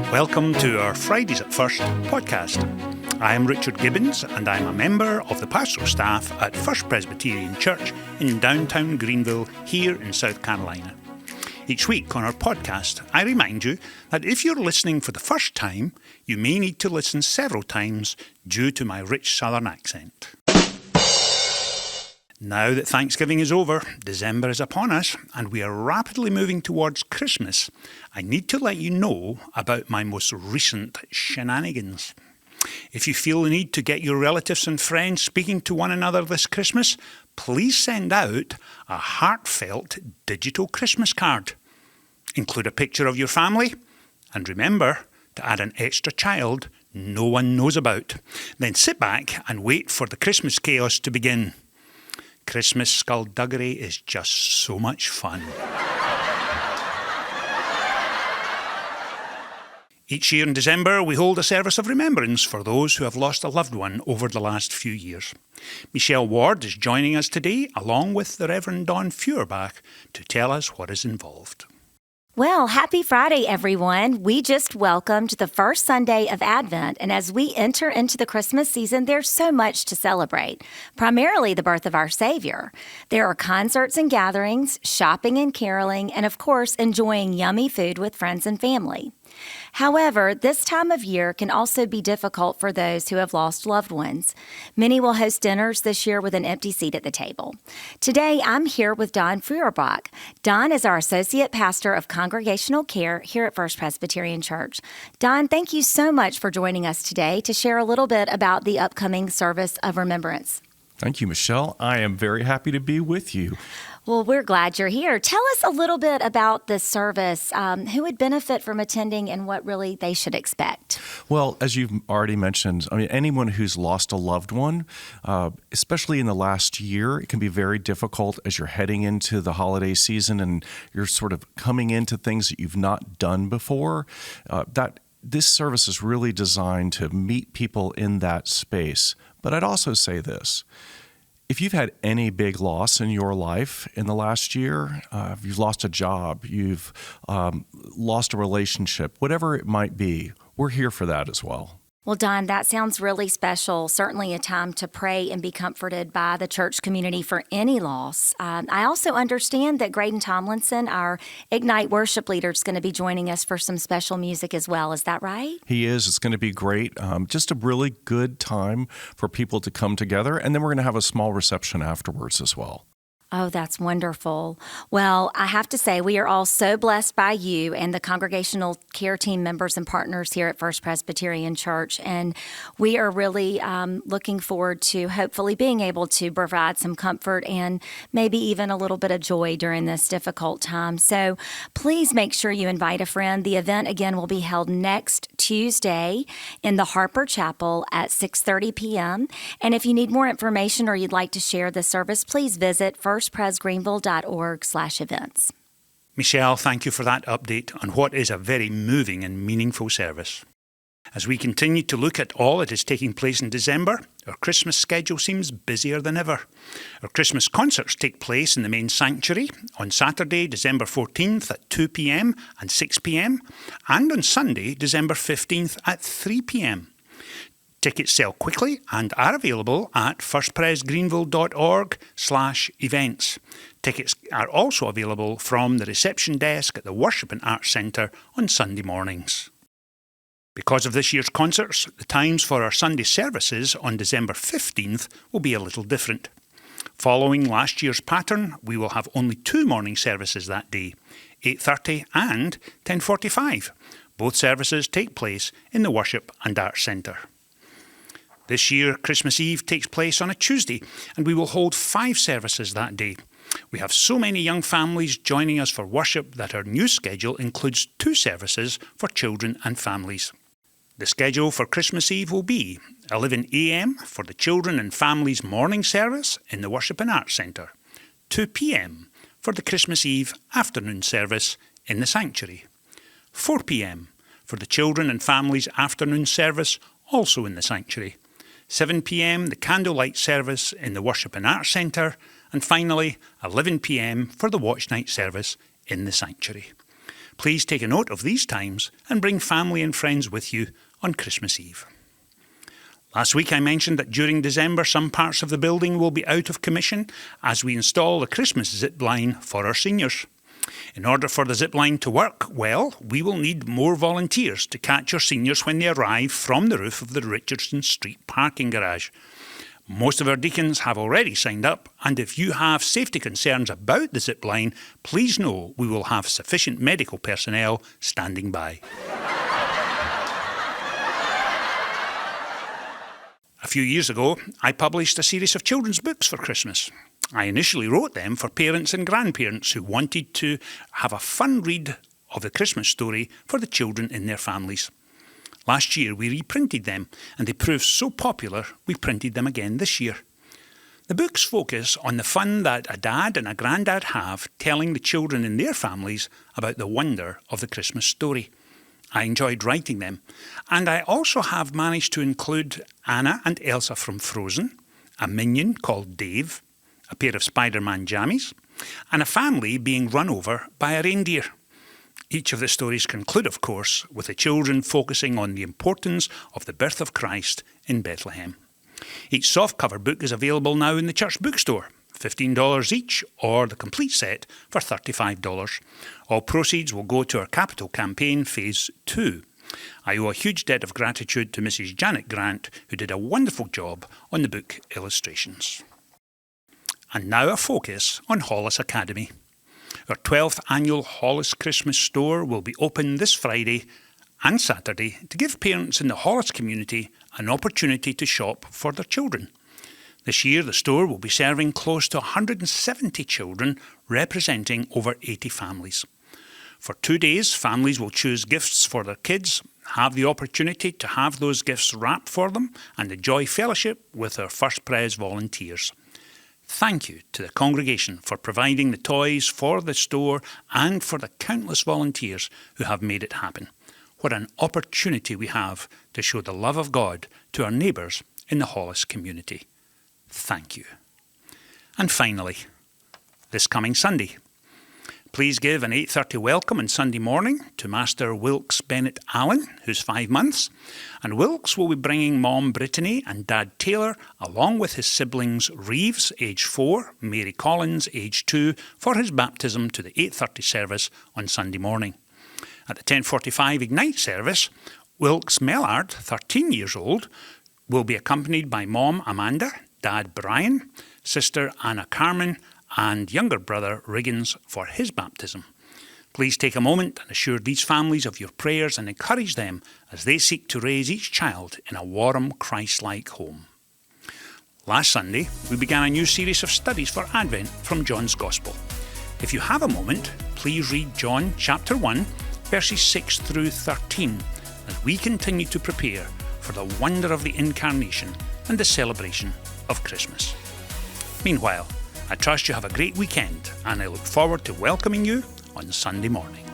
Welcome to our Fridays at First podcast. I am Richard Gibbons and I'm a member of the pastoral staff at First Presbyterian Church in downtown Greenville here in South Carolina. Each week on our podcast, I remind you that if you're listening for the first time, you may need to listen several times due to my rich southern accent. Now that Thanksgiving is over, December is upon us, and we are rapidly moving towards Christmas, I need to let you know about my most recent shenanigans. If you feel the need to get your relatives and friends speaking to one another this Christmas, please send out a heartfelt digital Christmas card. Include a picture of your family, and remember to add an extra child no one knows about. Then sit back and wait for the Christmas chaos to begin. Christmas skullduggery is just so much fun. Each year in December, we hold a service of remembrance for those who have lost a loved one over the last few years. Michelle Ward is joining us today, along with the Reverend Don Feuerbach, to tell us what is involved. Well, happy Friday, everyone. We just welcomed the first Sunday of Advent, and as we enter into the Christmas season, there's so much to celebrate, primarily the birth of our Savior. There are concerts and gatherings, shopping and caroling, and of course, enjoying yummy food with friends and family. However, this time of year can also be difficult for those who have lost loved ones. Many will host dinners this year with an empty seat at the table. Today, I'm here with Don Feuerbach. Don is our Associate Pastor of Congregational Care here at First Presbyterian Church. Don, thank you so much for joining us today to share a little bit about the upcoming service of remembrance. Thank you, Michelle. I am very happy to be with you. Well, we're glad you're here. Tell us a little bit about this service, who would benefit from attending and what really they should expect. Well, as you've already mentioned, anyone who's lost a loved one, especially in the last year, it can be very difficult as you're heading into the holiday season and you're sort of coming into things that you've not done before. This service is really designed to meet people in that space. But I'd also say this. If you've had any big loss in your life in the last year, if you've lost a job, you've lost a relationship, whatever it might be, we're here for that as well. Well, Don, that sounds really special. Certainly a time to pray and be comforted by the church community for any loss. I also understand that Graydon Tomlinson, our Ignite worship leader, is going to be joining us for some special music as well. Is that right? He is. It's going to be great. Just a really good time for people to come together. And then we're going to have a small reception afterwards as well. Oh, that's wonderful. Well, I have to say, we are all so blessed by you and the congregational care team members and partners here at First Presbyterian Church. And we are really looking forward to hopefully being able to provide some comfort and maybe even a little bit of joy during this difficult time. So please make sure you invite a friend. The event, again, will be held next Tuesday in the Harper Chapel at 6:30 p.m. And if you need more information or you'd like to share the service, please visit firstpresgreenville.org/events. Michelle, thank you for that update on what is a very moving and meaningful service. As we continue to look at all that is taking place in December, our Christmas schedule seems busier than ever. Our Christmas concerts take place in the main sanctuary on Saturday, December 14th at 2 p.m. and 6 p.m. and on Sunday, December 15th at 3 p.m. Tickets sell quickly and are available at firstpresgreenville.org/events. Tickets are also available from the reception desk at the Worship and Arts Centre on Sunday mornings. Because of this year's concerts, the times for our Sunday services on December 15th will be a little different. Following last year's pattern, we will have only 2 morning services that day, 8:30 and 10:45. Both services take place in the Worship and Arts Centre. This year, Christmas Eve takes place on a Tuesday, and we will hold 5 services that day. We have so many young families joining us for worship that our new schedule includes 2 services for children and families. The schedule for Christmas Eve will be 11 a.m. for the children and families morning service in the Worship and Arts Centre, 2 p.m. for the Christmas Eve afternoon service in the sanctuary, 4 p.m. for the children and families afternoon service also in the sanctuary, 7 p.m. the candlelight service in the Worship and Arts Centre, and finally 11 p.m. for the watch night service in the sanctuary. Please take a note of these times and bring family and friends with you on Christmas Eve. Last week I mentioned that during December some parts of the building will be out of commission as we install the Christmas zip line for our seniors. In order for the zip line to work well, we will need more volunteers to catch our seniors when they arrive from the roof of the Richardson Street parking garage. Most of our deacons have already signed up, and if you have safety concerns about the zip line, please know we will have sufficient medical personnel standing by. A few years ago, I published a series of children's books for Christmas. I initially wrote them for parents and grandparents who wanted to have a fun read of the Christmas story for the children in their families. Last year we reprinted them, and they proved so popular we printed them again this year. The books focus on the fun that a dad and a granddad have telling the children in their families about the wonder of the Christmas story. I enjoyed writing them, and I also have managed to include Anna and Elsa from Frozen, a minion called Dave, a pair of Spider-Man jammies, and a family being run over by a reindeer. Each of the stories conclude, of course, with the children focusing on the importance of the birth of Christ in Bethlehem. Each softcover book is available now in the church bookstore, $15 each, or the complete set for $35. All proceeds will go to our capital campaign Phase 2. I owe a huge debt of gratitude to Mrs. Janet Grant, who did a wonderful job on the book illustrations. And now a focus on Hollis Academy. Our 12th annual Hollis Christmas store will be open this Friday and Saturday to give parents in the Hollis community an opportunity to shop for their children. This year the store will be serving close to 170 children representing over 80 families. For 2 days, families will choose gifts for their kids, have the opportunity to have those gifts wrapped for them, and enjoy fellowship with our First Pres volunteers. Thank you to the congregation for providing the toys for the store and for the countless volunteers who have made it happen. What an opportunity we have to show the love of God to our neighbours in the Hollis community. Thank you. And finally, this coming Sunday, please give an 8:30 welcome on Sunday morning to Master Wilkes Bennett Allen, who's 5 months, and Wilkes will be bringing Mom Brittany and Dad Taylor, along with his siblings Reeves, age 4, Mary Collins, age 2, for his baptism to the 8:30 service on Sunday morning. At the 10:45 Ignite service, Wilkes Mellard, 13 years old, will be accompanied by Mom Amanda, Dad Brian, Sister Anna Carmen, and younger brother Riggins for his baptism. Please take a moment and assure these families of your prayers and encourage them as they seek to raise each child in a warm, Christ-like home. Last Sunday, we began a new series of studies for Advent from John's Gospel. If you have a moment, please read John chapter 1, verses 6 through 13, as we continue to prepare for the wonder of the Incarnation and the celebration of Christmas. Meanwhile, I trust you have a great weekend, and I look forward to welcoming you on Sunday morning.